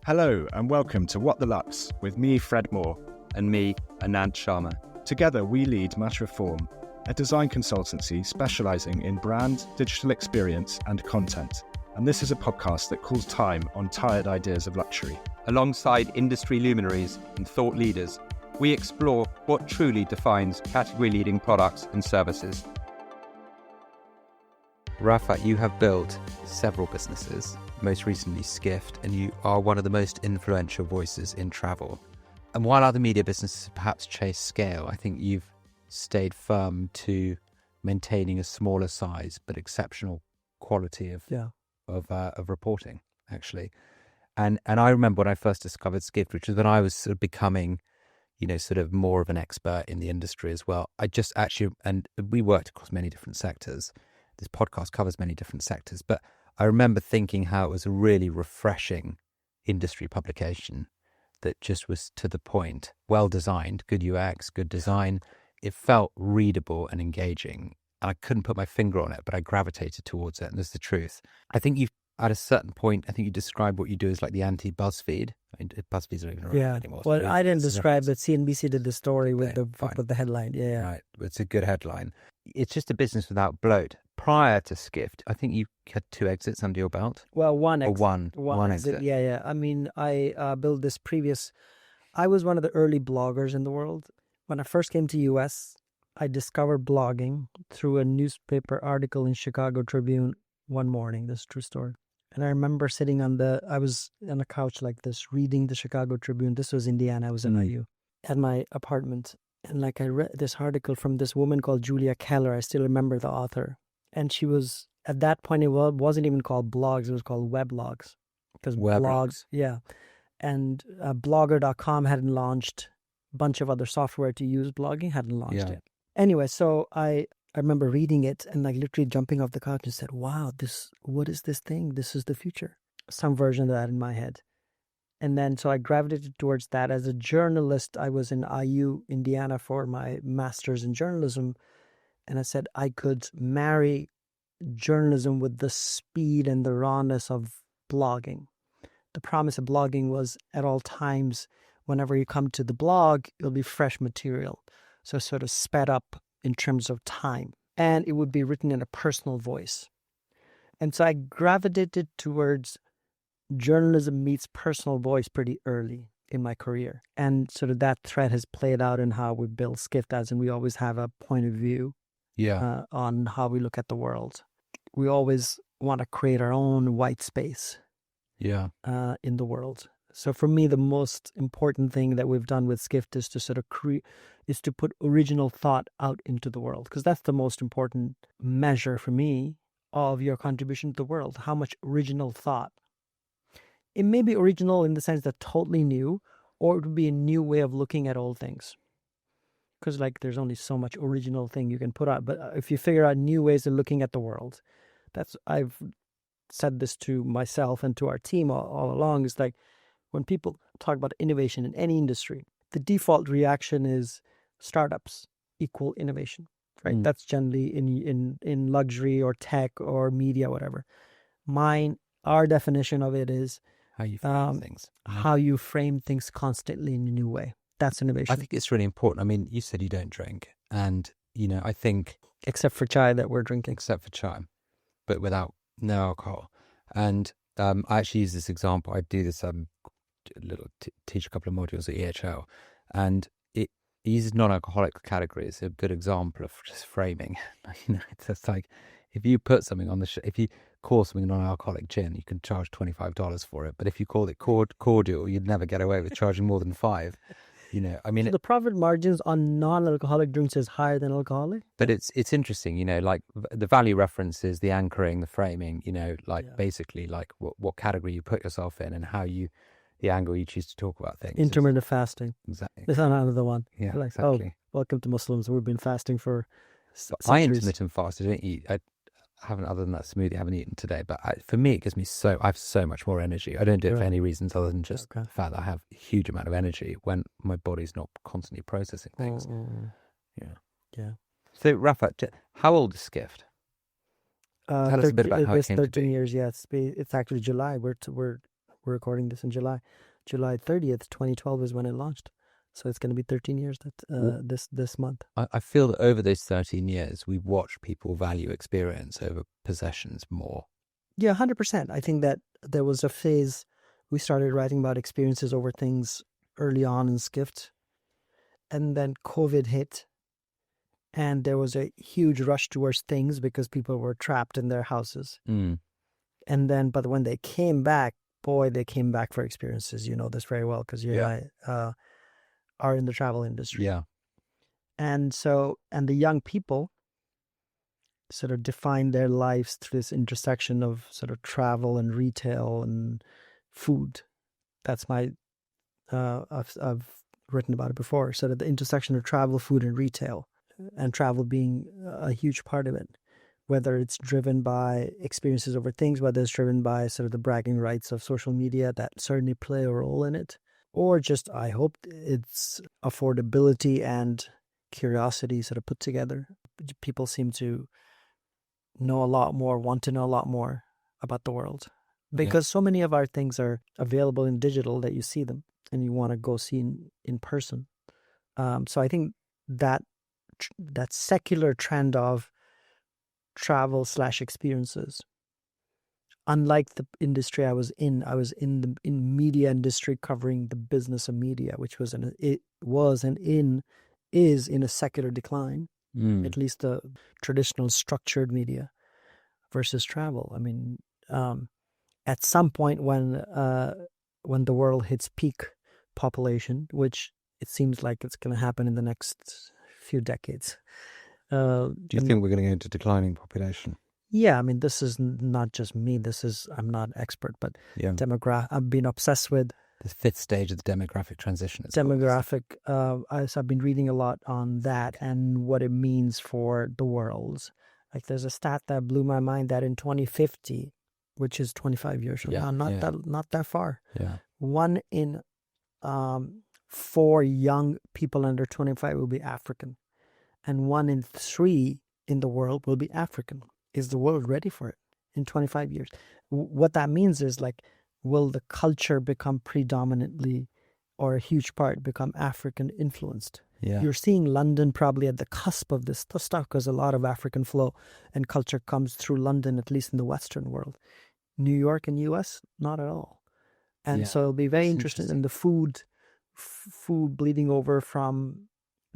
Hello and welcome to What the Luxe with me, Fred Moore. And me, Anant Sharma. Together we lead Matter of Form, a design consultancy specialising in brand, digital experience and content. And this is a podcast that calls time on tired ideas of luxury. Alongside industry luminaries and thought leaders, we explore what truly defines category-leading products and services. Rafat, you have built several businesses, most recently Skift, and you are one of the most influential voices in travel. And while other media businesses perhaps chase scale, I think you've stayed firm to maintaining a smaller size but exceptional quality of reporting, actually. And I remember when I first discovered Skift, which was when I was sort of becoming, sort of more of an expert in the industry as well. And we worked across many different sectors. This podcast covers many different sectors, but I remember thinking how it was a really refreshing industry publication that just was to the point, well designed, good UX, good design. It felt readable and engaging. And I couldn't put my finger on it, but I gravitated towards it. And that's the truth. I think at a certain point, I think you described what you do as like the anti-BuzzFeed. I mean, BuzzFeed's not even around anymore. Well, I didn't describe it. CNBC did the story with the headline. Yeah. Right. It's a good headline. It's just a business without bloat. Prior to Skift, I think you had 2 exits under your belt. Well, one exit. One exit. Yeah. I mean, I built this I was one of the early bloggers in the world. When I first came to US, I discovered blogging through a newspaper article in Chicago Tribune one morning. This is a true story. And I remember sitting I was on a couch like this, reading the Chicago Tribune. This was Indiana. I was in IU at my apartment. And I read this article from this woman called Julia Keller. I still remember the author. And she was, at that point, it wasn't even called blogs. It was called weblogs. Because blogs, yeah. And blogger.com hadn't launched. A bunch of other software to use blogging hadn't launched it. Anyway, so I remember reading it and literally jumping off the couch and said, wow, what is this thing? This is the future. Some version of that in my head. And then so I gravitated towards that. As a journalist, I was in IU, Indiana for my master's in journalism. And I said I could marry journalism with the speed and the rawness of blogging. The promise of blogging was at all times, whenever you come to the blog, it'll be fresh material. So sort of sped up in terms of time. And it would be written in a personal voice. And so I gravitated towards journalism meets personal voice pretty early in my career. And sort of that thread has played out in how we build Skift, as in we always have a point of view on how we look at the world. We always want to create our own white space in the world. So for me, the most important thing that we've done with Skift is to sort of is to put original thought out into the world, because that's the most important measure for me of your contribution to the world. How much original thought. It may be original in the sense that totally new, or it would be a new way of looking at old things. Because there's only so much original thing you can put out. But if you figure out new ways of looking at the world, I've said this to myself and to our team all along, is when people talk about innovation in any industry, the default reaction is startups equal innovation, right? That's generally in luxury or tech or media, whatever. Our definition of it is how you frame things. How you frame things constantly in a new way. That's innovation. I think it's really important. I mean, you said you don't drink, and I think except for chai that we're drinking. Except for chai, but without no alcohol. And I actually use this example. I do this teach a couple of modules at EHL, and it uses non-alcoholic categories. A good example of just framing. It's just like if you put something on if you call something non-alcoholic gin, you can charge $25 for it. But if you called it cordial, you'd never get away with charging more than $5. So the profit margins on non-alcoholic drinks is higher than alcoholic. But it's interesting, the value references, the anchoring, the framing, basically what category you put yourself in and how the angle you choose to talk about things. Intermittent fasting. Exactly. This is another one. Yeah, exactly. Welcome to Muslims. We've been fasting for centuries. I intermittent fast. I don't eat. I haven't, other than that smoothie, I haven't eaten today. But for me, it gives me I have so much more energy. I don't do it for any reasons other than just the fact that I have a huge amount of energy when my body's not constantly processing things. Yeah. So, Rafa, how old is Skift? Tell us a bit about how it came to be. 13 years. Yeah, it's actually July. We're we're recording this in July. July 30th, 2012 is when it launched. So it's going to be 13 years this month. I feel that over those 13 years, we've watched people value experience over possessions more. Yeah, 100%. I think that there was a phase we started writing about experiences over things early on in Skift. And then COVID hit. And there was a huge rush towards things because people were trapped in their houses. Mm. And then, but when they came back, boy, they came back for experiences. You know this very well because you and I are in the travel industry. Yeah. And so, and the young people sort of define their lives through this intersection of sort of travel and retail and food. That's my, I've written about it before. Sort of the intersection of travel, food, and retail, and travel being a huge part of it. Whether it's driven by experiences over things, whether it's driven by sort of the bragging rights of social media that certainly play a role in it, or just, I hope, it's affordability and curiosity sort of put together. People seem to know a lot more, want to know a lot more about the world because so many of our things are available in digital that you see them and you want to go see in person. So I think that secular trend of travel/experiences, unlike the industry I was in the media industry covering the business of media, which is in a secular decline, at least the traditional structured media versus travel. I mean, at some point when the world hits peak population, which it seems like it's going to happen in the next few decades. Do you think we're going to go into declining population? Yeah, I mean, this is not just me. I'm not an expert, but I've been obsessed with the fifth stage of the demographic transition. I've been reading a lot on that and what it means for the world. Like, there's a stat that blew my mind that in 2050, which is 25 years from now, not that far. Yeah, 1 in 4 young people under 25 will be African, and 1 in 3 in the world will be African. Is the world ready for it in 25 years? What that means is, like, will the culture become predominantly or a huge part become African influenced? Yeah. You're seeing London probably at the cusp of this stuff because a lot of African flow and culture comes through London, at least in the Western world. New York and US, not at all. And so it'll be very interesting in the food bleeding over from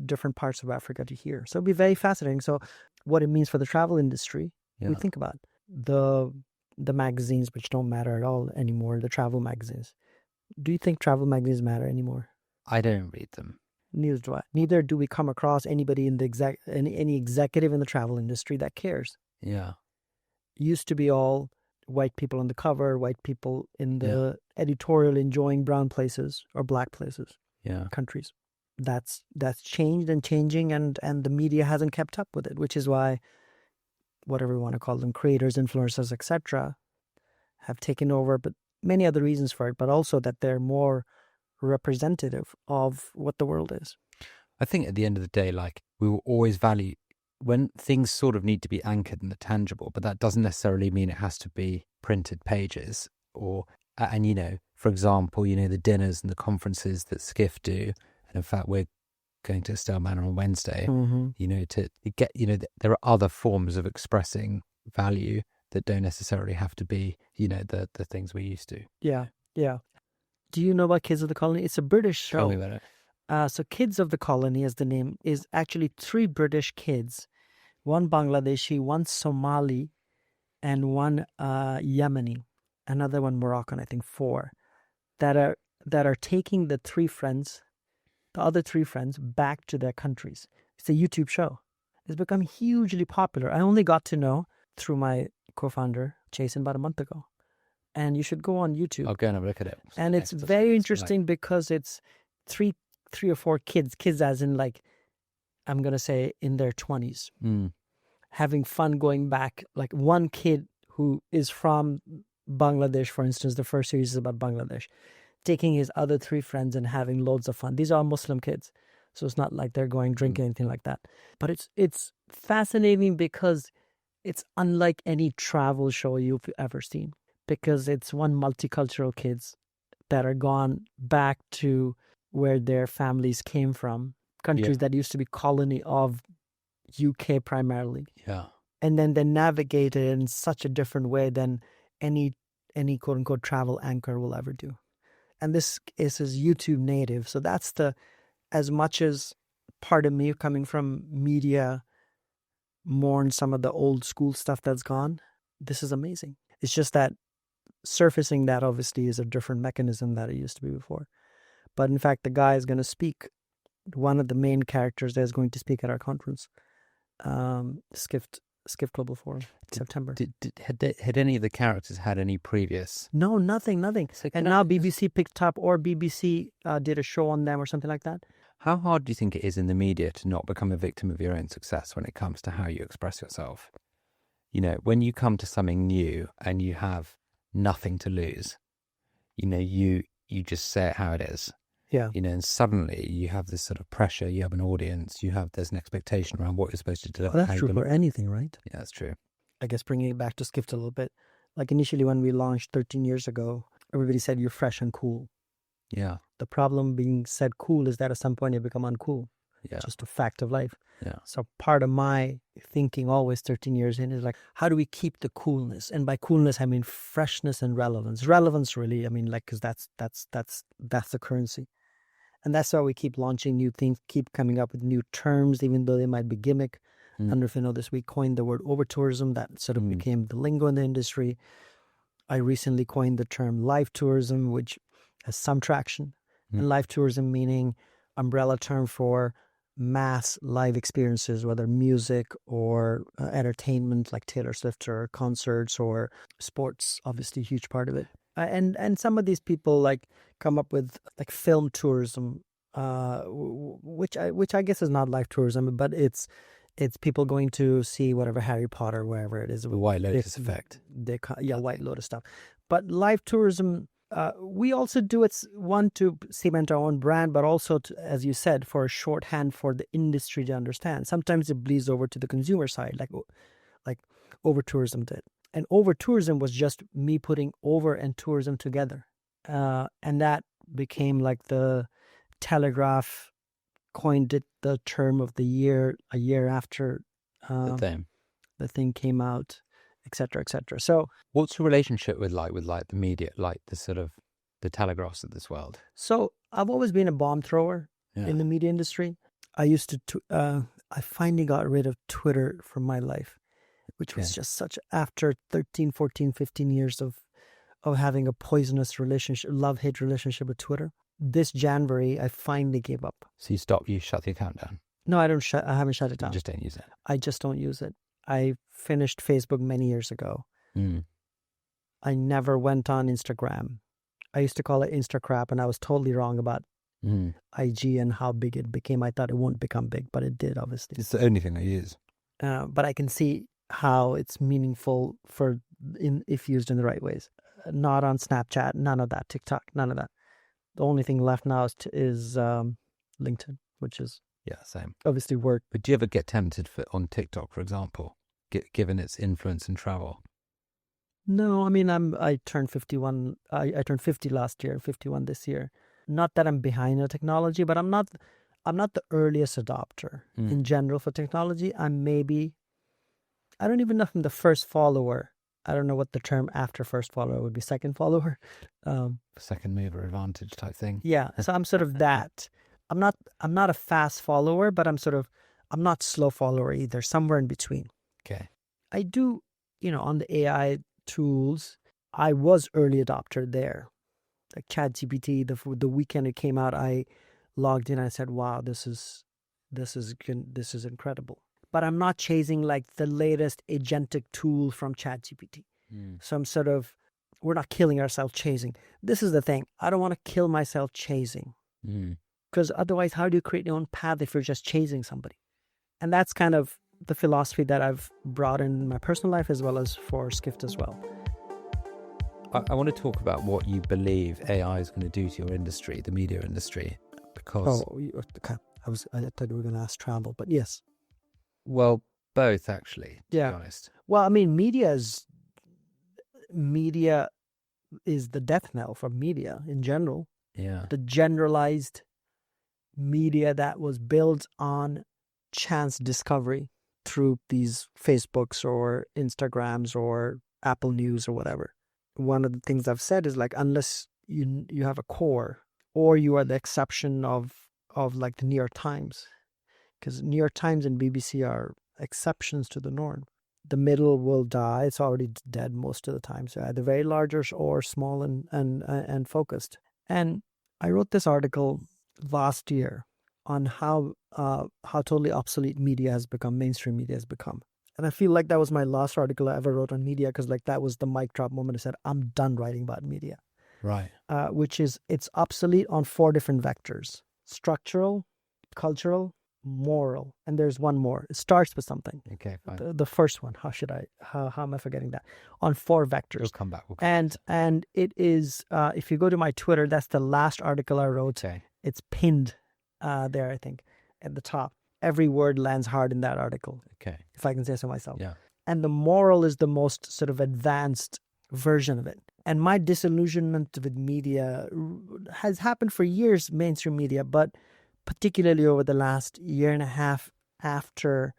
different parts of Africa to here. So it'll be very fascinating. So what it means for the travel industry, we think about the magazines, which don't matter at all anymore, the travel magazines. Do you think travel magazines matter anymore? I don't read them. Neither do I. Neither do we come across anybody in the any executive in the travel industry that cares. Yeah. Used to be all white people on the cover, white people in the editorial enjoying brown places or black places, countries. That's changed and changing, and the media hasn't kept up with it, which is why whatever we want to call them, creators, influencers, etc., have taken over, but many other reasons for it, but also that they're more representative of what the world is. I think at the end of the day, like, we will always value when things sort of need to be anchored in the tangible, but that doesn't necessarily mean it has to be printed pages and for example, the dinners and the conferences that Skift do. And in fact, we're going to Estelle Manor on Wednesday, to get, there are other forms of expressing value that don't necessarily have to be, the things we're used to. Yeah, yeah. Do you know about Kids of the Colony? It's a British show. Tell me about it. So Kids of the Colony, as the name, is actually 3 British kids, 1 Bangladeshi, 1 Somali, and 1 Yemeni, another one Moroccan, I think 4, that are taking the other 3 friends back to their countries. It's a YouTube show. It's become hugely popular. I only got to know through my co-founder, Jason, about a month ago. And you should go on YouTube. I'll go and have a look at it. And it's very interesting because it's 3 or 4 kids as in, like, I'm going to say in their 20s, having fun going back. Like, 1 kid who is from Bangladesh, for instance, the first series is about Bangladesh, taking his other 3 friends and having loads of fun. These are Muslim kids, so it's not like they're going drinking, anything like that. But it's fascinating because it's unlike any travel show you've ever seen, because it's 1 multicultural kids that are gone back to where their families came from, countries that used to be colony of UK primarily. Yeah. And then they navigate it in such a different way than any quote unquote travel anchor will ever do. And this is YouTube native. So that's as much as part of me coming from media mourn some of the old school stuff that's gone, this is amazing. It's just that surfacing that obviously is a different mechanism that it used to be before. But in fact, the guy is going to speak. One of the main characters that is going to speak at our conference, Skift Global Forum, September. Had any of the characters had any previous? No, nothing. So And now BBC picked up, or BBC did a show on them or something like that. How hard do you think it is in the media to not become a victim of your own success when it comes to how you express yourself? You know, when you come to something new and you have nothing to lose, you know, you just say it how it is. Yeah. You know, and suddenly you have this sort of pressure, you have an audience, there's an expectation around what you're supposed to do. Well, that's true for anything, right? Yeah, that's true. I guess bringing it back to Skift a little bit, like initially when we launched 13 years ago, everybody said you're fresh and cool. Yeah. The problem being said cool is that at some point you become uncool. Yeah. Just a fact of life. Yeah. So part of my thinking always 13 years in is like, how do we keep the coolness? And by coolness, I mean freshness and relevance. Relevance really, I mean, like, because that's the currency. And that's why we keep launching new things, keep coming up with new terms, even though they might be gimmick. I don't know if you know this, we coined the word overtourism. That sort of became the lingo in the industry. I recently coined the term live tourism, which has some traction. And live tourism meaning umbrella term for mass live experiences, whether music or entertainment like Taylor Swift or concerts or sports, obviously a huge part of it. And some of these people like come up with like film tourism, which I guess is not live tourism, but it's people going to see whatever Harry Potter, wherever it is. The White Lotus effect. White Lotus stuff. But live tourism, we also do it, one, to cement our own brand, but also, to, as you said, for a shorthand for the industry to understand. Sometimes it bleeds over to the consumer side, like over-tourism did. And over-tourism was just me putting over and tourism together. And that became like the Telegraph coined it the term of the year a year after the thing came out, et cetera, et cetera. So what's your relationship with the media, like the sort of the Telegraphs of this world? So I've always been a bomb thrower in the media industry. I used to, I finally got rid of Twitter from my life, which was just such, after 13, 14, 15 years of having a poisonous relationship, love-hate relationship with Twitter. This January, I finally gave up. So you shut the account down? No, I haven't shut it down. You just don't use it? I just don't use it. I finished Facebook many years ago. I never went on Instagram. I used to call it Instacrap, and I was totally wrong about IG and how big it became. I thought it won't become big, but it did, obviously. It's the only thing I use. But I can see how it's meaningful if used in the right ways. Not on Snapchat, none of that. TikTok, none of that. The only thing left now is LinkedIn, which is same. Obviously work. But do you ever get tempted on TikTok, for example, given its influence in travel? No, I mean I turned 51. I turned 50 last year, 51 this year. Not that I'm behind the technology, but I'm not the earliest adopter in general for technology. I don't even know if I'm the first follower. I don't know what the term after first follower would be. Second follower, second mover advantage type thing. Yeah, so I'm sort of that. I'm not a fast follower, but I'm not slow follower either. Somewhere in between. Okay. I do, on the AI tools, I was early adopter there. Like ChatGPT, the weekend it came out, I logged in. I said, "Wow, this is incredible." But I'm not chasing like the latest agentic tool from ChatGPT. So we're not killing ourselves chasing. This is the thing. I don't want to kill myself chasing. Because otherwise, how do you create your own path if you're just chasing somebody? And that's kind of the philosophy that I've brought in my personal life as well as for Skift as well. I want to talk about what you believe AI is going to do to your industry, the media industry, because... okay. I thought you were going to ask travel, but yes. Well, both actually, to be honest. Well, I mean, media is the death knell for media in general. Yeah. The generalized media that was built on chance discovery through these Facebooks or Instagrams or Apple News or whatever. One of the things I've said is like, unless you have a core, or you are the exception of like the New York Times, because New York Times and BBC are exceptions to the norm. The middle will die. It's already dead most of the time. So either very large or small and focused. And I wrote this article last year on how totally obsolete media has become, mainstream media has become. And I feel like that was my last article I ever wrote on media, because like that was the mic drop moment. I said, I'm done writing about media. Right. Which is, it's obsolete on 4 different vectors: structural, cultural, moral, and there's one more. It starts with something. Okay, fine. The first one, how am I forgetting that? On 4 vectors. We'll come back. And it is, if you go to my Twitter, that's the last article I wrote. Okay. It's pinned there, I think, at the top. Every word lands hard in that article. Okay. If I can say so myself. Yeah. And the moral is the most sort of advanced version of it. And my disillusionment with media has happened for years, mainstream media, but particularly over the last year and a half after,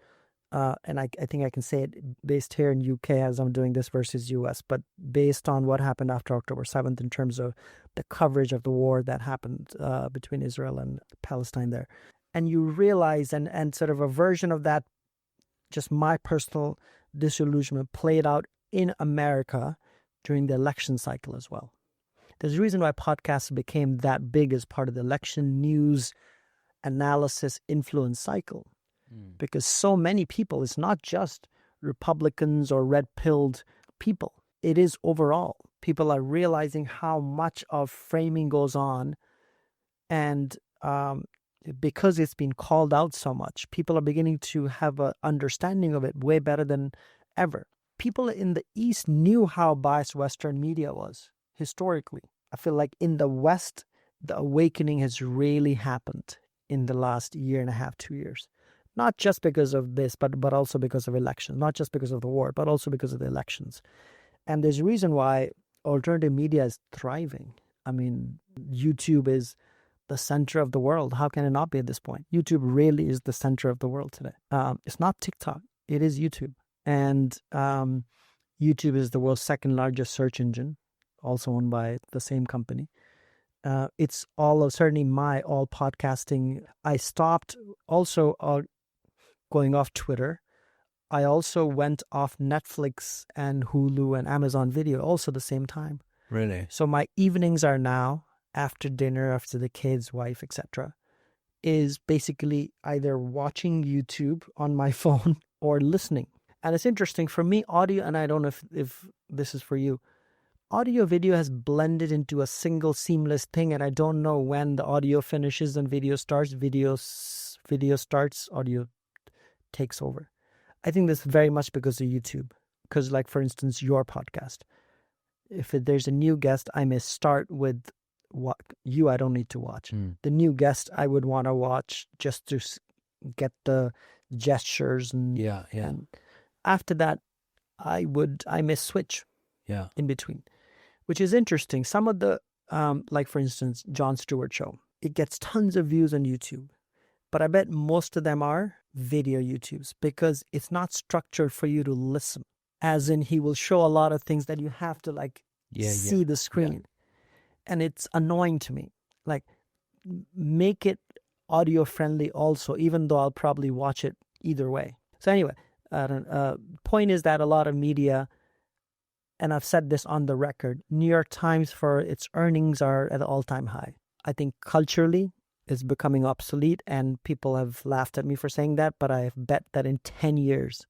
and I think I can say it based here in UK as I'm doing this versus US, but based on what happened after October 7th in terms of the coverage of the war that happened between Israel and Palestine there. And you realize, and sort of a version of that, just my personal disillusionment played out in America during the election cycle as well. There's a reason why podcasts became that big as part of the election news analysis influence cycle. Because so many people, it's not just Republicans or red-pilled people. It is overall. People are realizing how much of framing goes on, and because it's been called out so much, people are beginning to have an understanding of it way better than ever. People in the East knew how biased Western media was historically. I feel like in the West, the awakening has really happened in the last year and a half, 2 years. Not just because of this, but also because of elections. Not just because of the war, but also because of the elections. And there's a reason why alternative media is thriving. I mean, YouTube is the center of the world. How can it not be at this point? YouTube really is the center of the world today. It's not TikTok. It is YouTube. And YouTube is the world's second largest search engine, also owned by the same company. It's certainly all podcasting. I stopped also going off Twitter. I also went off Netflix and Hulu and Amazon Video also the same time. Really? So my evenings are now, after dinner, after the kids, wife, etc., is basically either watching YouTube on my phone or listening. And it's interesting for me, audio, and I don't know if this is for you, audio video has blended into a single seamless thing, and I don't know when the audio finishes and video starts. Video starts, audio takes over. I think that's very much because of YouTube. Because, like, for instance, your podcast. If there's a new guest, I may start with what I don't need to watch. The new guest I would want to watch just to get the gestures and and after that I may switch in between, which is interesting. Some of the like, for instance, Jon Stewart show, it gets tons of views on YouTube, but I bet most of them are video YouTubes because it's not structured for you to listen, as in he will show a lot of things that you have to see the screen. And it's annoying to me. Like, make it audio friendly also, even though I'll probably watch it either way. So anyway, point is that a lot of media, and I've said this on the record, New York Times for its earnings are at an all-time high. I think culturally it's becoming obsolete, and people have laughed at me for saying that, but I have bet that in 10 years,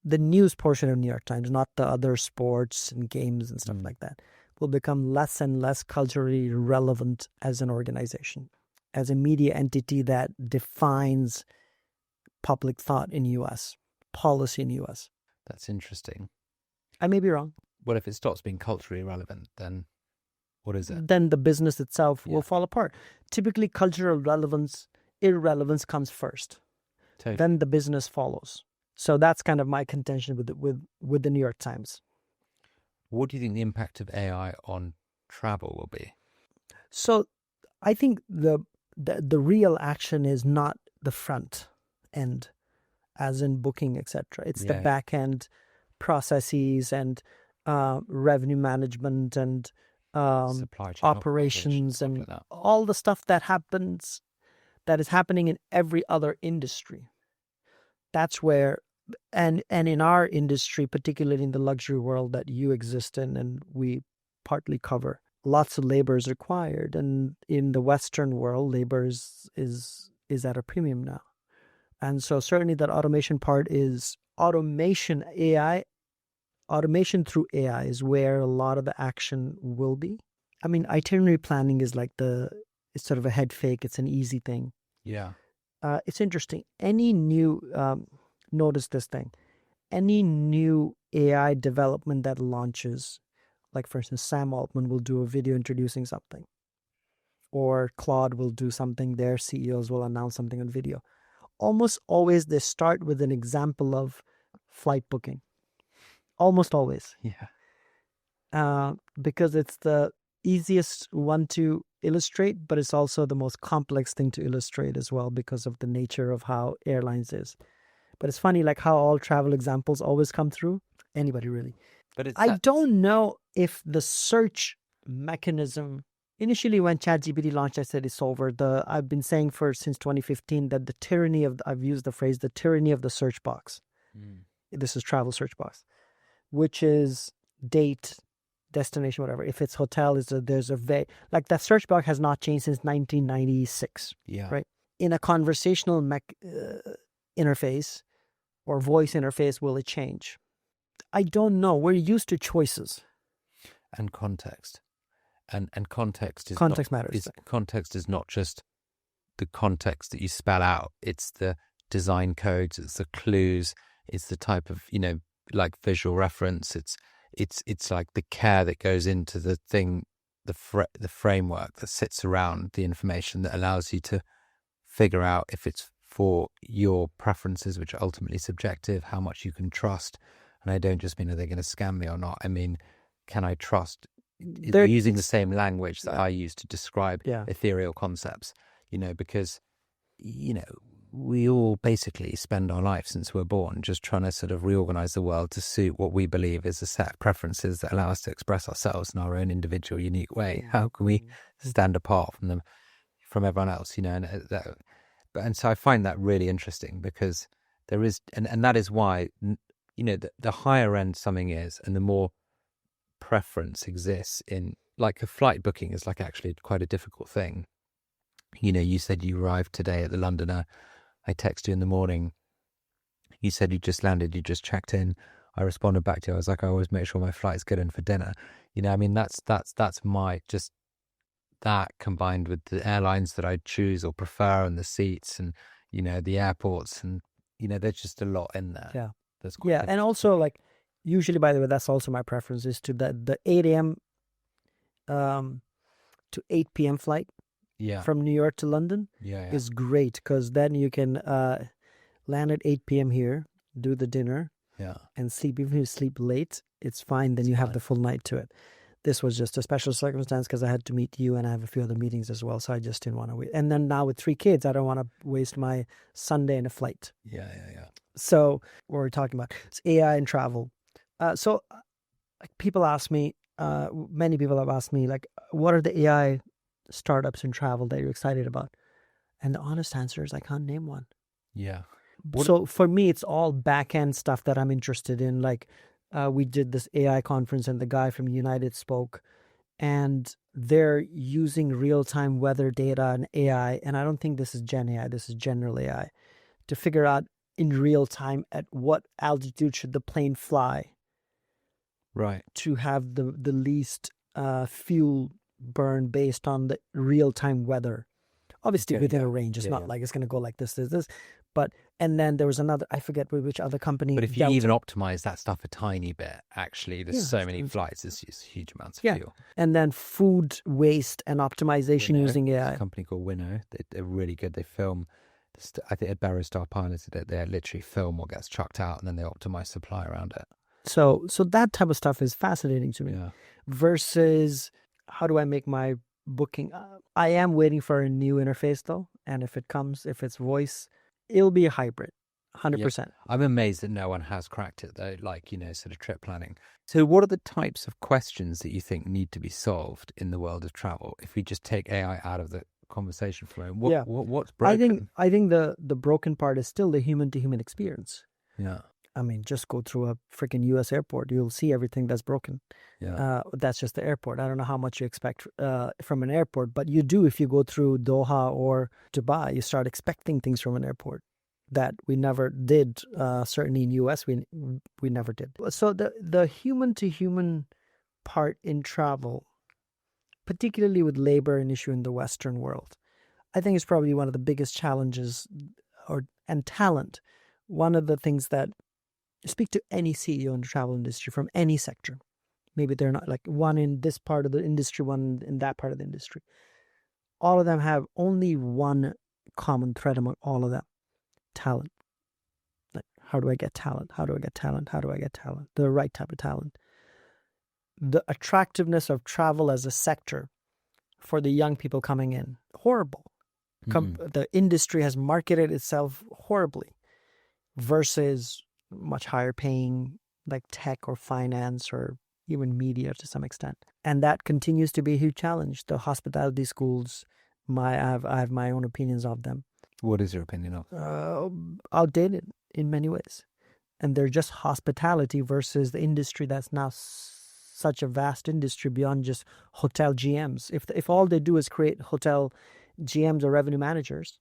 the news portion of New York Times, not the other sports and games and stuff like that, will become less and less culturally relevant as an organization, as a media entity that defines public thought in U.S., policy in U.S. That's interesting. I may be wrong. Well, if it stops being culturally relevant, then what is it? Then the business itself will fall apart. Typically, cultural irrelevance comes first. Totally. Then the business follows. So that's kind of my contention with the New York Times. What do you think the impact of AI on travel will be? So I think the real action is not the front end, as in booking, etc. It's the Yeah. back end processes and revenue management and Supply chain operations stuff and like that. all the stuff that is happening in every other industry. That's where, and in our industry, particularly in the luxury world that you exist in and we partly cover, lots of labor is required. And in the Western world, labor is at a premium now. And so certainly that automation part is automation through AI is where a lot of the action will be. I mean, itinerary planning is like it's sort of a head fake. It's an easy thing. Yeah. It's interesting. Any new, notice this thing, any new AI development that launches, like for instance, Sam Altman will do a video introducing something, or Claude will do something, their CEOs will announce something on video. Almost always they start with an example of flight booking. Almost always. Yeah. Because it's the easiest one to illustrate, but it's also the most complex thing to illustrate as well because of the nature of how airlines is. But it's funny, like how all travel examples always come through. Anybody really. But I don't know if the search mechanism, initially when ChatGPT launched, I said it's over. I've been saying since 2015 that I've used the phrase, the tyranny of the search box. This is travel search box, which is date, destination, whatever. If it's hotel, there's like that search box has not changed since 1996. Yeah. Right. In a conversational interface or voice interface, will it change? I don't know. We're used to choices. And context. And context is matters. Context is not just the context that you spell out. It's the design codes, it's the clues, it's the type of, like visual reference. It's like the care that goes into the thing, the framework that sits around the information that allows you to figure out if it's for your preferences, which are ultimately subjective, how much you can trust. And I don't just mean, are they going to scam me or not? I mean, can I trust? They're using the same language that I use to describe ethereal concepts, because, we all basically spend our life since we're born just trying to sort of reorganize the world to suit what we believe is a set of preferences that allow us to express ourselves in our own individual, unique way. How can we stand apart from everyone else, and so I find that really interesting because there is, and that is why, the higher end something is, and the more preference exists in, like a flight booking is like actually quite a difficult thing. You said you arrived today at the Londoner. I texted you in the morning. You said you just landed, you just checked in. I responded back to you. I was like, I always make sure my flight's good in for dinner. That's my, just that combined with the airlines that I choose or prefer and the seats and, the airports and, there's just a lot in there. Yeah. That's quite and also like, usually, by the way, that's also my preference is to the 8 a.m. To 8 p.m. flight. Yeah. From New York to London is great because then you can land at 8 p.m. here, do the dinner, and sleep. Even if you sleep late, it's fine. Then you have the full night to it. This was just a special circumstance because I had to meet you and I have a few other meetings as well. So I just didn't want to wait. And then now with 3 kids, I don't want to waste my Sunday in a flight. Yeah. So what we're talking about, it's AI and travel. So people ask me, many people have asked me, like, what are the AI startups in travel that you're excited about? And the honest answer is I can't name one. Yeah. So for me, it's all back-end stuff that I'm interested in. Like we did this AI conference and the guy from United spoke and they're using real-time weather data and AI. And I don't think this is Gen AI, this is general AI, to figure out in real time at what altitude should the plane fly. Right. To have the least fuel burn based on the real-time weather. Obviously within a range. It's not like it's going to go like this. But, and then there was another, I forget which other company. But if you even optimize that stuff a tiny bit, actually, there's so many flights, there's just huge amounts of fuel. And then food waste and optimization using AI. There's a company called Winnow. They're really good. They film, I think at Barrow Star piloted it. They literally film what gets chucked out and then they optimize supply around it. So that type of stuff is fascinating to me. Yeah. Versus how do I make my booking? I am waiting for a new interface though, and if it comes, if it's voice, it'll be a hybrid, 100%. I'm amazed that no one has cracked it though, like, sort of trip planning. So what are the types of questions that you think need to be solved in the world of travel? If we just take AI out of the conversation for a moment, what's broken? I think the broken part is still the human to human experience. Yeah. I mean, just go through a freaking US airport. You'll see everything that's broken. Yeah. That's just the airport. I don't know how much you expect from an airport, but you do if you go through Doha or Dubai. You start expecting things from an airport that we never did. Certainly in US, we never did. So the human to human part in travel, particularly with labor an issue in the Western world, I think is probably one of the biggest challenges, and talent. One of the things that speak to any CEO in the travel industry from any sector. Maybe they're not like one in this part of the industry, one in that part of the industry. All of them have only one common thread among all of them: talent. Like, how do I get talent? How do I get talent? How do I get talent? The right type of talent. The attractiveness of travel as a sector for the young people coming in, horrible. The industry has marketed itself horribly versus much higher paying like tech or finance or even media to some extent. And that continues to be a huge challenge. The hospitality schools, I have my own opinions of them. What is your opinion of? Outdated in many ways. And they're just hospitality versus the industry that's now such a vast industry beyond just hotel GMs. If all they do is create hotel GMs or revenue managers,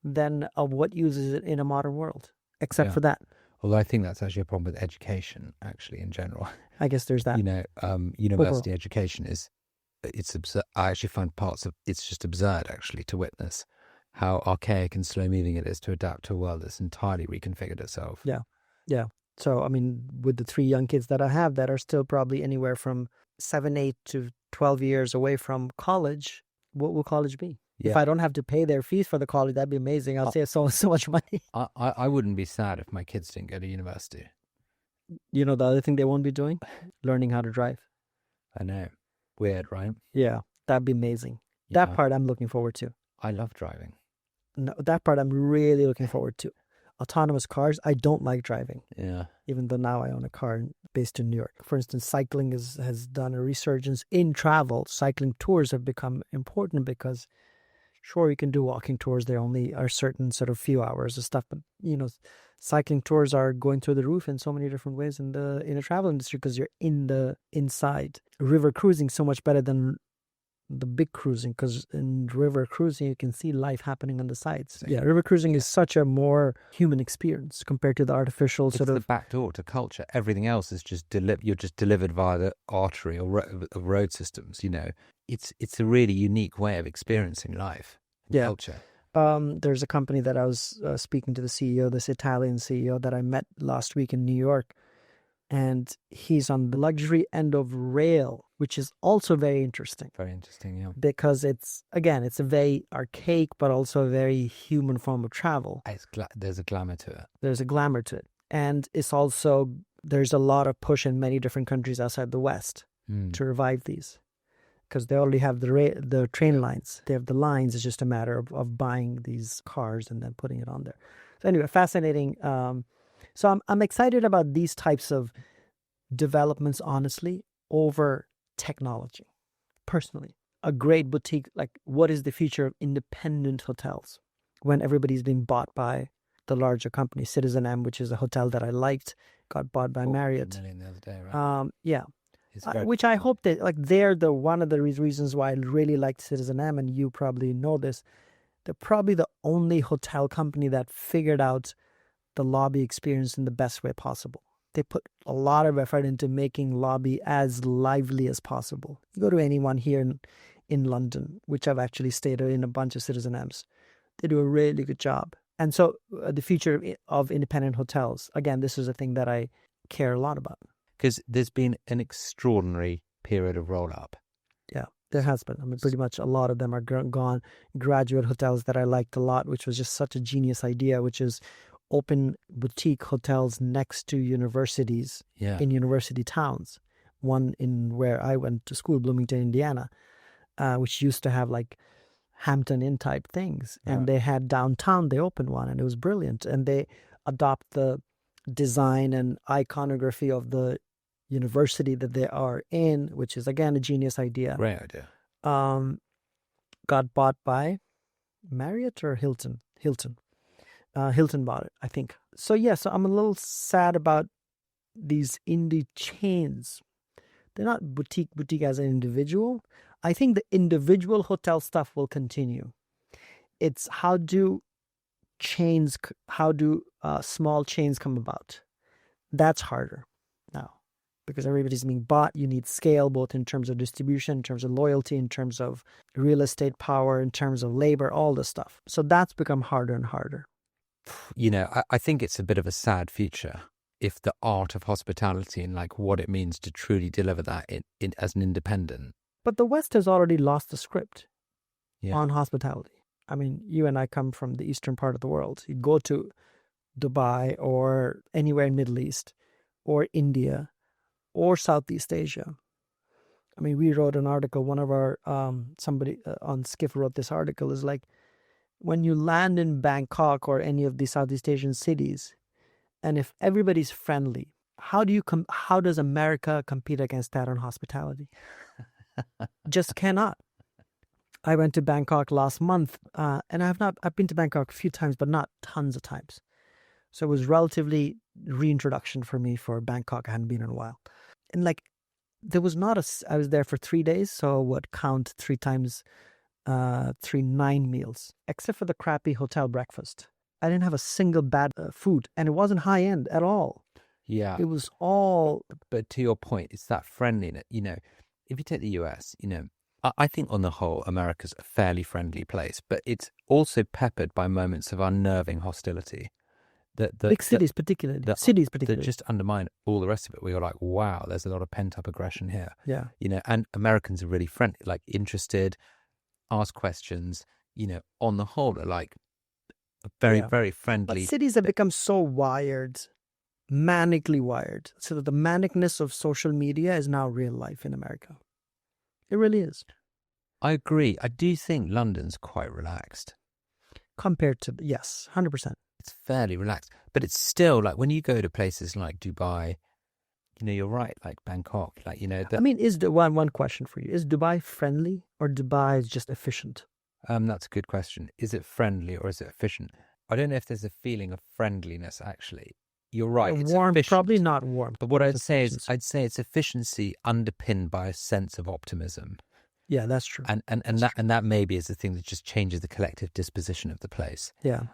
then what use is it in a modern world except for that? Although I think that's actually a problem with education, actually, in general. I guess there's that. University education it's absurd. I actually find it's just absurd, actually, to witness how archaic and slow-moving it is to adapt to a world that's entirely reconfigured itself. Yeah. So, I mean, with the 3 young kids that I have that are still probably anywhere from 7, 8 to 12 years away from college, what will college be? Yeah. If I don't have to pay their fees for the college, that'd be amazing. I'll save so much money. I wouldn't be sad if my kids didn't go to university. You know, the other thing they won't be doing? Learning how to drive. I know. Weird, right? Yeah, that'd be amazing. Yeah. That part I'm looking forward to. I love driving. No, that part I'm really looking forward to. Autonomous cars, I don't like driving. Yeah. Even though now I own a car based in New York. For instance, cycling has done a resurgence in travel. Cycling tours have become important because, sure, you can do walking tours. There only are certain sort of few hours of stuff. But, cycling tours are going through the roof in so many different ways in the travel industry because you're inside. River cruising so much better than the big cruising, because in river cruising you can see life happening on the sides. Yeah, river cruising is such a more human experience compared to the artificial It's the back door to culture. Everything else is just you're just delivered via the artery or road systems. It's a really unique way of experiencing life and culture. There's a company that I was speaking to the CEO, this Italian CEO that I met last week in New York, and he's on the luxury end of rail, which is also very interesting. Very interesting, yeah. Because it's a very archaic, but also a very human form of travel. There's a glamour to it. There's a glamour to it. And it's also, there's a lot of push in many different countries outside the West to revive these. Because they already have the train lines. They have the lines. It's just a matter of buying these cars and then putting it on there. So anyway, fascinating. So I'm excited about these types of developments, honestly, over technology. Personally, a great boutique, like what is the future of independent hotels when everybody's being bought by the larger company? Citizen M, which is a hotel that I liked, got bought by Marriott. $1 million the other day, right? Yeah. Which I hope that, like, they're one of the reasons why I really liked Citizen M, and you probably know this. They're probably the only hotel company that figured out the lobby experience in the best way possible. They put a lot of effort into making lobby as lively as possible. You go to anyone here in London, which I've actually stayed in a bunch of Citizen M's, they do a really good job. And so the future of independent hotels, again, this is a thing that I care a lot about. Because there's been an extraordinary period of roll-up. Yeah, there has been. I mean, pretty much a lot of them are gone. Graduate hotels that I liked a lot, which was just such a genius idea, which is open boutique hotels next to universities Yeah. in university towns. One in where I went to school, Bloomington, Indiana, which used to have like Hampton Inn type things. And they had downtown, they opened one and it was brilliant. And they adopt the design and iconography of the university that they are in, which is again a genius idea. Great idea. Got bought by Marriott or Hilton. Hilton bought it, I think. So so I'm a little sad about these indie chains. They're not boutique as an individual. I think the individual hotel stuff will continue. It's how do small chains come about? That's harder now because everybody's being bought. You need scale, both in terms of distribution, in terms of loyalty, in terms of real estate power, in terms of labor, all this stuff. So that's become harder and harder. You know, I think it's a bit of a sad future if the art of hospitality and like what it means to truly deliver that in as an independent. But the West has already lost the script on hospitality. I mean, you and I come from the eastern part of the world. You go to Dubai or anywhere in Middle East or India or Southeast Asia. I mean, we wrote an article, one of our, somebody on Skift wrote this article, is like, when you land in Bangkok or any of these Southeast Asian cities, and if everybody's friendly, how does America compete against that on hospitality? Just cannot. I went to Bangkok last month, and I've been to Bangkok a few times, but not tons of times. So it was relatively reintroduction for me for Bangkok. I hadn't been in a while. And like, I was there for 3 days, so would count 3 times 9 meals, except for the crappy hotel breakfast. I didn't have a single bad food, and it wasn't high end at all. Yeah. It was all... But to your point, it's that friendliness. You know, if you take the US, you know, I think on the whole, America's a fairly friendly place, but it's also peppered by moments of unnerving hostility. Big cities particularly. That just undermine all the rest of it. We were like, wow, there's a lot of pent-up aggression here. Yeah. You know, and Americans are really friendly, like interested, ask questions, you know, on the whole are like very, very friendly. But cities have become so wired, manically wired, so that the manicness of social media is now real life in America. It really is. I agree. I do think London's quite relaxed. Compared to, yes, 100%. It's fairly relaxed. But it's still like when you go to places like Dubai, you know, you're right, like Bangkok, like, you know. I mean, is the one question for you, is Dubai friendly or Dubai is just efficient? That's a good question. Is it friendly or is it efficient? I don't know if there's a feeling of friendliness, actually. You're right. It's warm, efficient. probably not warm. But what I'd say is, it's efficiency underpinned by a sense of optimism. Yeah, that's true. And that maybe is the thing that just changes the collective disposition of the place. Yeah.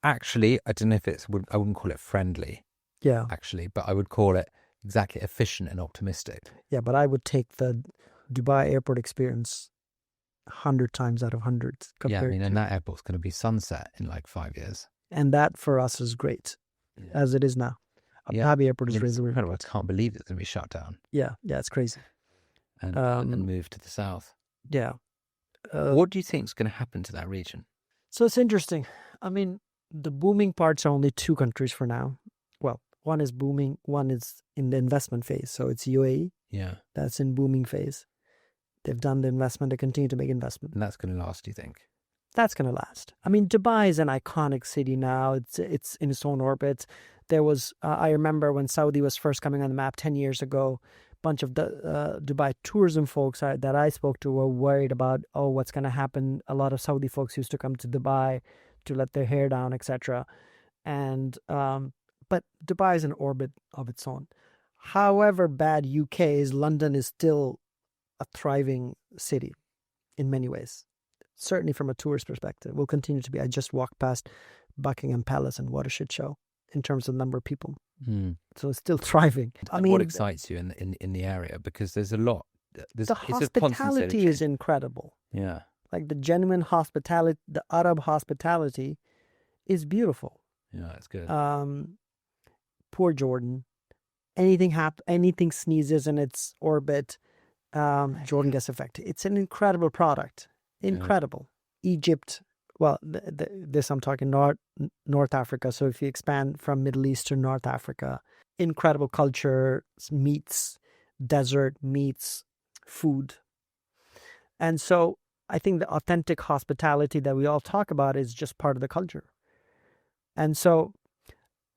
Actually, I don't know if I wouldn't call it friendly. Yeah. Actually, but I would call it exactly efficient and optimistic. Yeah, but I would take the Dubai airport experience 100 times out of 100. And that airport's going to be sunset in like 5 years. And that for us is great, as it is now. Abu Dhabi airport is really incredible. I can't believe it's going to be shut down. Yeah, it's crazy. And move to the south. Yeah. What do you think is going to happen to that region? So it's interesting. I mean, the booming parts are only 2 countries for now. Well, one is booming, one is in the investment phase. So it's UAE. Yeah. That's in booming phase. They've done the investment, they continue to make investment. And that's going to last, do you think? That's going to last. I mean, Dubai is an iconic city now. It's in its own orbit. There was, I remember when Saudi was first coming on the map 10 years ago, a bunch of Dubai tourism folks that I spoke to were worried about, what's going to happen. A lot of Saudi folks used to come to Dubai to let their hair down, etc. And, but Dubai is an orbit of its own. However bad UK is, London is still a thriving city in many ways. Certainly from a tourist perspective, will continue to be. I just walked past Buckingham Palace and what a shit show in terms of number of people. So it's still thriving. I mean, what excites you in the area? Because there's a lot. The hospitality is incredible. Yeah, like the genuine hospitality, the Arab hospitality is beautiful. Yeah, it's good. Poor Jordan. Anything sneezes in its orbit, Jordan gets affected. It's an incredible product. Incredible. Yeah. Egypt, well, this I'm talking North Africa. So if you expand from Middle East to North Africa, incredible culture meets desert, meets food. And so I think the authentic hospitality that we all talk about is just part of the culture. And so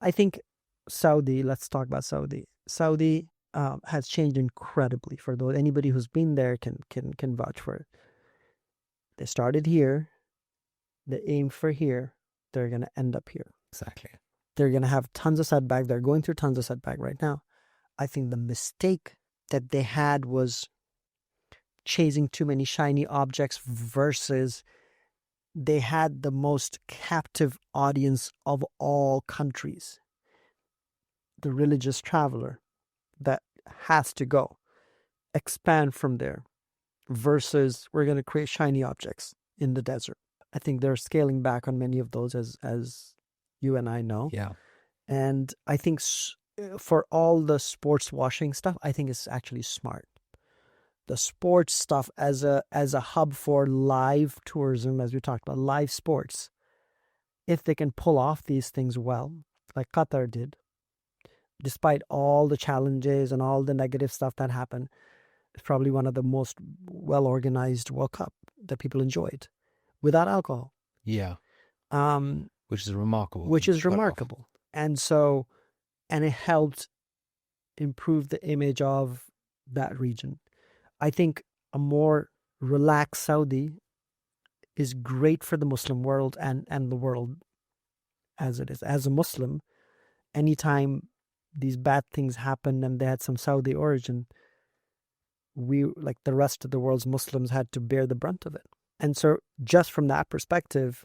I think Saudi, let's talk about Saudi. Saudi has changed incredibly. For those anybody who's been there can vouch for it. They started here, they aim for here, they're going to end up here. Exactly. They're going to have tons of setback. They're going through tons of setback right now. I think the mistake that they had was chasing too many shiny objects versus they had the most captive audience of all countries. The religious traveler that has to go, expand from there, versus we're going to create shiny objects in the desert. I think they're scaling back on many of those, as you and I know. Yeah. And I think for all the sports washing stuff, I think it's actually smart. The sports stuff as a hub for live tourism, as we talked about, live sports, if they can pull off these things well, like Qatar did, despite all the challenges and all the negative stuff that happened, it's probably one of the most well-organized World Cup that people enjoyed without alcohol. Yeah. Which is remarkable. And so, and it helped improve the image of that region. I think a more relaxed Saudi is great for the Muslim world and the world as it is. As a Muslim, anytime these bad things happen and they had some Saudi origin, we, like the rest of the world's Muslims, had to bear the brunt of it. And so just from that perspective,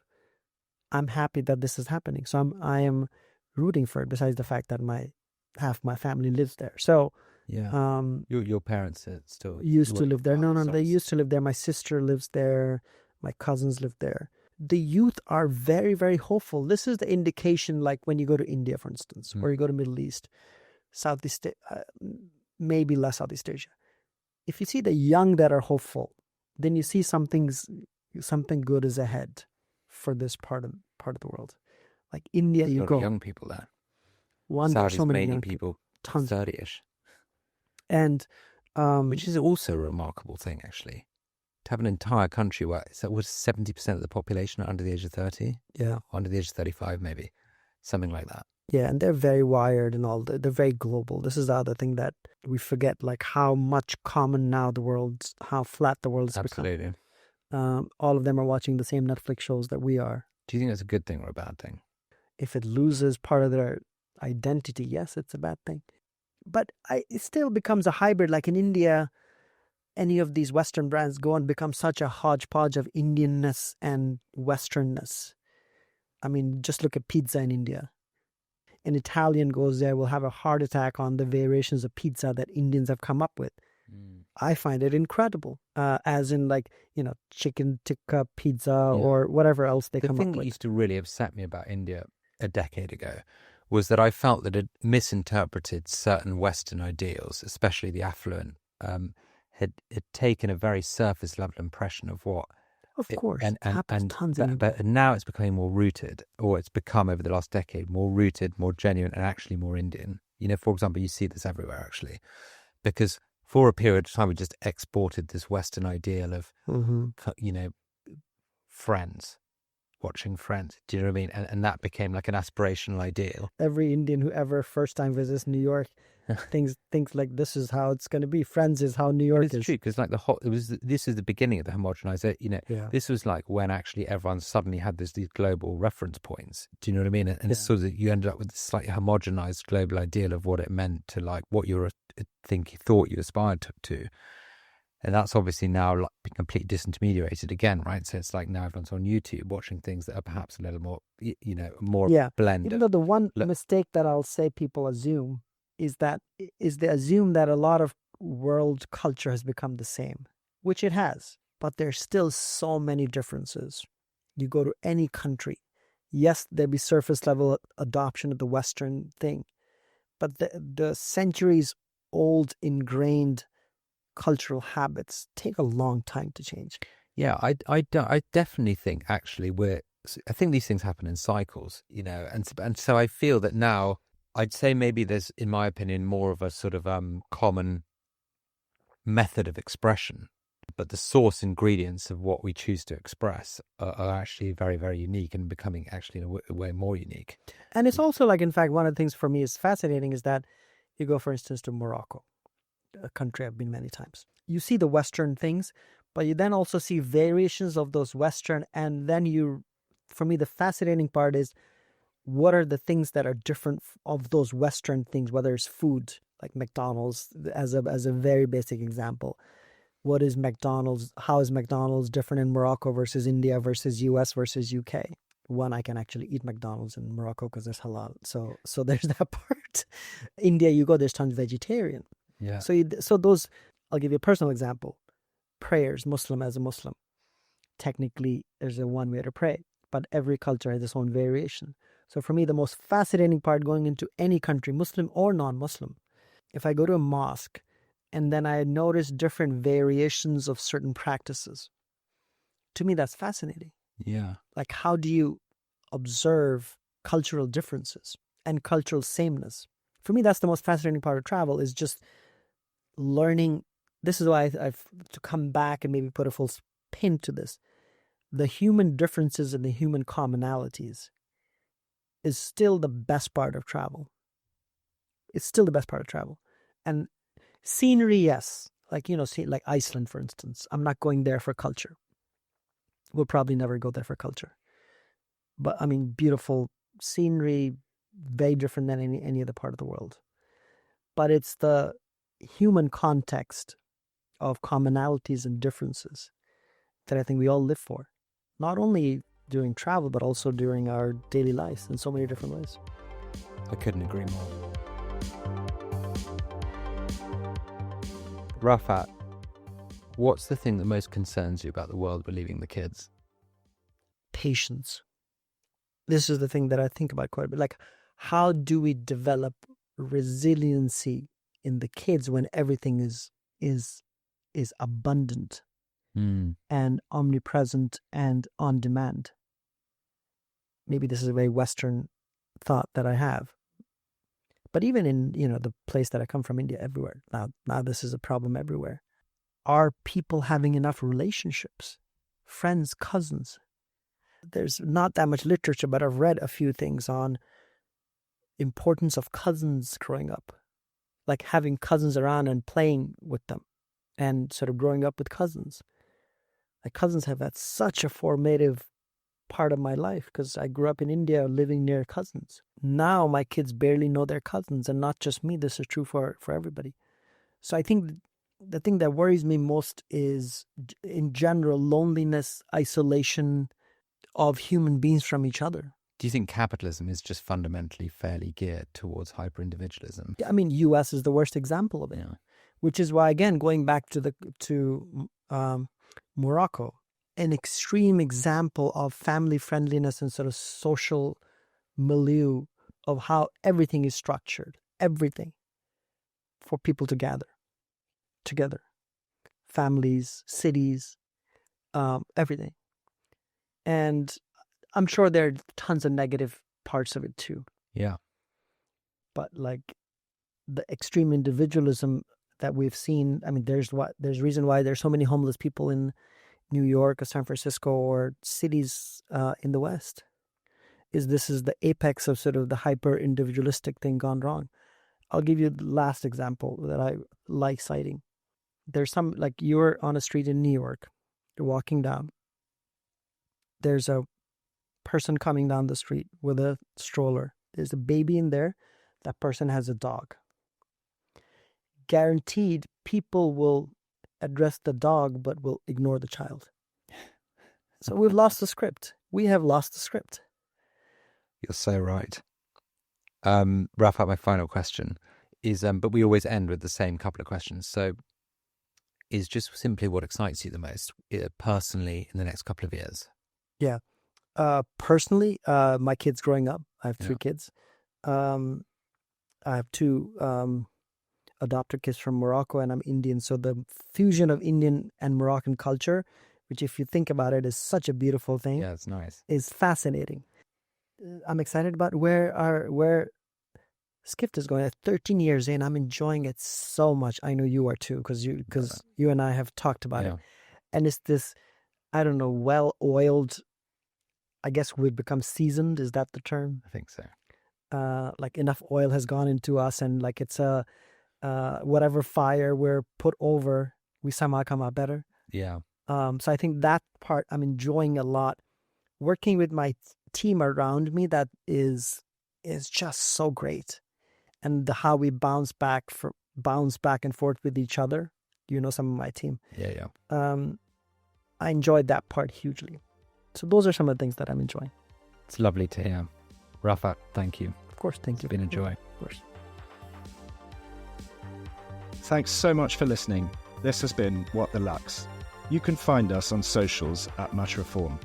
I'm happy that this is happening. So I am rooting for it, besides the fact that half my family lives there. So yeah, your parents still used to live there. No, sorry. They used to live there. My sister lives there. My cousins live there. The youth are very, very hopeful. This is the indication, like when you go to India, for instance, or you go to Middle East, Southeast, maybe less Southeast Asia. If you see the young that are hopeful, then you see something good is ahead for this part of the world. Like India, you go young people there. Saudi's so many young people, tons, 30ish, and which is also a remarkable thing, actually, to have an entire country where it was 70% of the population are under the age of 30. Yeah, under the age of 35, maybe something like that. Yeah, and they're very wired and all. They're very global. This is the other thing that we forget, like how much common now how flat the world has Absolutely. become. All of them are watching the same Netflix shows that we are. Do you think that's a good thing or a bad thing? If it loses part of their identity, yes, it's a bad thing. But it still becomes a hybrid. Like in India, any of these Western brands go and become such a hodgepodge of Indianness and Westernness. I mean, just look at pizza in India. An Italian goes there, will have a heart attack on the variations of pizza that Indians have come up with. I find it incredible, as in chicken tikka pizza or whatever else they come up with. The thing that used to really upset me about India a decade ago was that I felt that it misinterpreted certain Western ideals, especially the affluent, had taken a very surface level impression of what. Of course, it happens tons in India. But now it's becoming more rooted, or it's become over the last decade more rooted, more genuine, and actually more Indian. For example, you see this everywhere actually, because for a period of time we just exported this Western ideal of, Friends, watching Friends. Do you know what I mean? And that became like an aspirational ideal. Every Indian who ever first time visits New York thinks like this is how it's going to be. Friends is how New York is. It's true, because this is the beginning of the homogenization. This was like when actually everyone suddenly had these global reference points. Do you know what I mean? And it's sort of, you ended up with this slightly homogenized global ideal of what it meant to, like, what you thought you aspired to. And that's obviously now like completely disintermediated again, right? So it's like now everyone's on YouTube watching things that are perhaps a little more, more blend. Even though the one mistake that I'll say people assume is they assume that a lot of world culture has become the same, which it has, but there's still so many differences. You go to any country, yes, there'll be surface level adoption of the Western thing, but the centuries old ingrained cultural habits take a long time to change. Yeah, I definitely think actually we're I think these things happen in cycles, and so I feel that now I'd say maybe there's, in my opinion, more of a sort of common method of expression, but the source ingredients of what we choose to express are actually very, very unique and becoming actually in a way more unique. And it's also like, in fact, one of the things for me is fascinating is that you go, for instance, to Morocco, a country I've been many times. You see the Western things, but you then also see variations of those Western. And then for me, the fascinating part is what are the things that are different of those Western things, whether it's food, like McDonald's, as a very basic example. What is McDonald's? How is McDonald's different in Morocco versus India versus US versus UK? One, I can actually eat McDonald's in Morocco because there's halal. So there's that part. India, you go, there's tons of vegetarian. Yeah. So those, I'll give you a personal example. Prayers, Muslim as a Muslim. Technically, there's a one way to pray, but every culture has its own variation. So for me, the most fascinating part going into any country, Muslim or non-Muslim, if I go to a mosque and then I notice different variations of certain practices, to me, that's fascinating. Yeah. Like, how do you observe cultural differences and cultural sameness? For me, that's the most fascinating part of travel, is just learning. This is why I've to come back and maybe put a full pin to this. The human differences and the human commonalities is still the best part of travel. It's still the best part of travel. And scenery, yes. Like, like Iceland, for instance. I'm not going there for culture. We'll probably never go there for culture. But, I mean, beautiful scenery, very different than any other part of the world. But it's the human context of commonalities and differences that I think we all live for. Not only during travel, but also during our daily lives in so many different ways. I couldn't agree more. Rafat, what's the thing that most concerns you about the world we're leaving the kids? Patience. This is the thing that I think about quite a bit. Like, how do we develop resiliency in the kids when everything is abundant and omnipresent and on demand? Maybe this is a very Western thought that I have. But even in, the place that I come from, India, everywhere. Now this is a problem everywhere. Are people having enough relationships? Friends, cousins? There's not that much literature, but I've read a few things on importance of cousins growing up. Like having cousins around and playing with them and sort of growing up with cousins. Like cousins have had such a formative part of my life because I grew up in India living near cousins. Now my kids barely know their cousins, and not just me. This is true for everybody. So I think the thing that worries me most is, in general, loneliness, isolation of human beings from each other. Do you think capitalism is just fundamentally fairly geared towards hyper-individualism? I mean, US is the worst example of it, which is why, again, going back to Morocco, an extreme example of family friendliness and sort of social milieu of how everything is structured, everything for people to gather together, families, cities, everything. And I'm sure there are tons of negative parts of it too. Yeah. But like the extreme individualism that we've seen, I mean, there's reason why there's so many homeless people in New York or San Francisco or cities in the West. This is the apex of sort of the hyper individualistic thing gone wrong. I'll give you the last example that I like citing. There's some, like, you're on a street in New York, you're walking down. There's a person coming down the street with a stroller. There's a baby in there. That person has a dog. Guaranteed, people will address the dog but will ignore the child. So we've lost the script. We have lost the script. You're so right. Rafat, my final question is, but we always end with the same couple of questions. So is just simply what excites you the most personally in the next couple of years? Yeah. Personally, my kids growing up, I have 3 kids. I have 2 adopted kids from Morocco, and I'm Indian. So the fusion of Indian and Moroccan culture, which if you think about it is such a beautiful thing, Yeah, it's nice. is fascinating. I'm excited about where Skift is going. At 13 years in, I'm enjoying it so much. I know you are too, because you and I have talked about it. And it's this, I don't know, well-oiled, I guess we've become seasoned. Is that the term? I think so. Like enough oil has gone into us, and like it's a whatever fire we're put over, we somehow come out better. Yeah. So I think that part I'm enjoying a lot. Working with my team around me, that is just so great, and how we bounce back and forth with each other. You know, some of my team. Yeah. I enjoyed that part hugely. So those are some of the things that I'm enjoying. It's lovely to hear. Rafat, thank you. Of course, thank you. It's been a joy. Of course. Thanks so much for listening. This has been What the Luxe. You can find us on socials at @Matchreform,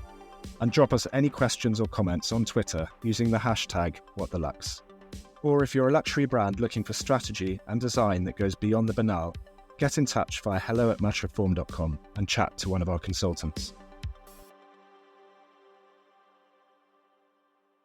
and drop us any questions or comments on Twitter using the hashtag #WhatTheLuxe. Or if you're a luxury brand looking for strategy and design that goes beyond the banal, get in touch via hello@matchreform.com and chat to one of our consultants.